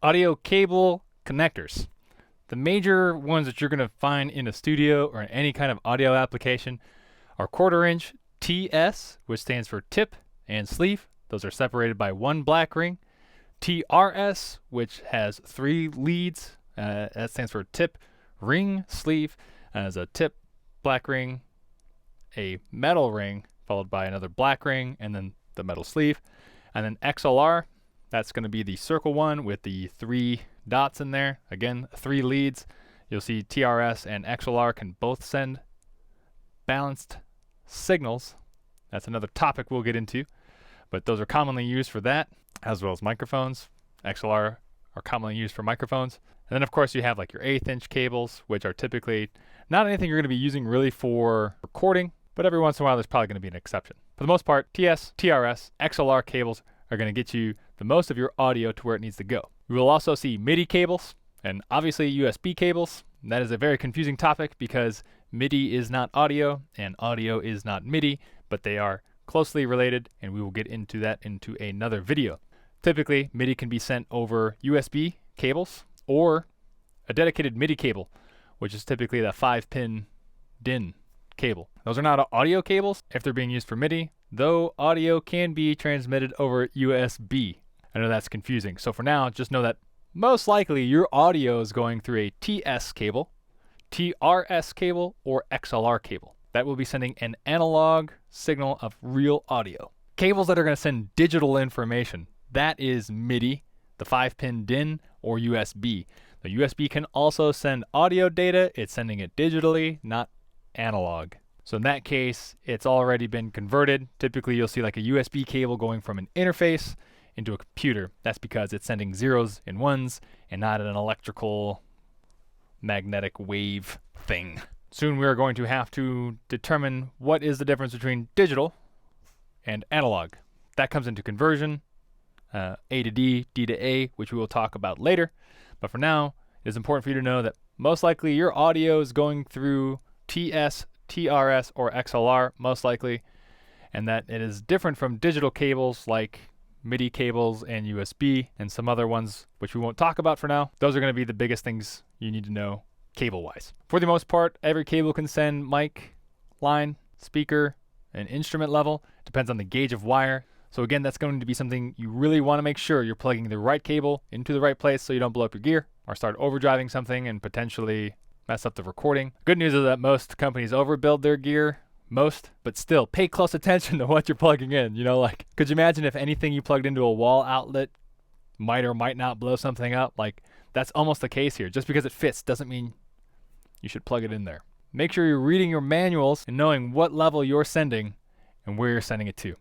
Audio cable connectors. The major ones that you're going to find in a studio or in any kind of audio application are 1/4 inch TS, which stands for tip and sleeve. Those are separated by one black ring. TRS, which has 3 leads. That stands for tip, ring, sleeve. As a tip, black ring, a metal ring, followed by another black ring, and then the metal sleeve. And then XLR, that's going to be the circle one with the 3 dots in there. Again, 3 leads. You'll see TRS and XLR can both send balanced signals. That's another topic we'll get into, but those are commonly used for that, as well as microphones. XLR are commonly used for microphones. And then of course you have like your 1/8 inch cables, which are typically not anything you're going to be using really for recording, but every once in a while there's probably going to be an exception. For the most part, TS, TRS, XLR cables are going to get you the most of your audio to where it needs to go. We will also see MIDI cables and obviously USB cables. And that is a very confusing topic because MIDI is not audio and audio is not MIDI, but they are closely related, and we will get into that into another video. Typically, MIDI can be sent over USB cables or a dedicated MIDI cable, which is typically the 5-pin DIN cable. Those are not audio cables if they're being used for MIDI, though audio can be transmitted over USB. I know that's confusing. So for now, just know that most likely your audio is going through a TS cable, TRS cable, or XLR cable. That will be sending an analog signal of real audio. Cables that are going to send digital information, that is MIDI, the 5-pin DIN, or USB. The USB can also send audio data. It's sending it digitally, not analog. So in that case, it's already been converted. Typically, you'll see like a USB cable going from an interface into a computer. That's because it's sending zeros and ones and not an electrical magnetic wave thing. Soon we are going to have to determine what is the difference between digital and analog. That comes into conversion, A to D, D to A, which we will talk about later. But for now, it is important for you to know that most likely your audio is going through TS, TRS, or XLR, most likely, and that it is different from digital cables like MIDI cables and USB and some other ones which we won't talk about for now. Those are going to be the biggest things you need to know cable-wise. For the most part, every cable can send mic, line, speaker, and instrument level. Depends on the gauge of wire. So again, that's going to be something you really want to make sure you're plugging the right cable into the right place so you don't blow up your gear or start overdriving something and potentially mess up the recording. Good news is that most companies overbuild their gear. Most, but still pay close attention to what you're plugging in. You know, like, could you imagine if anything you plugged into a wall outlet might or might not blow something up? Like, that's almost the case here. Just because it fits doesn't mean you should plug it in there. Make sure you're reading your manuals and knowing what level you're sending and where you're sending it to.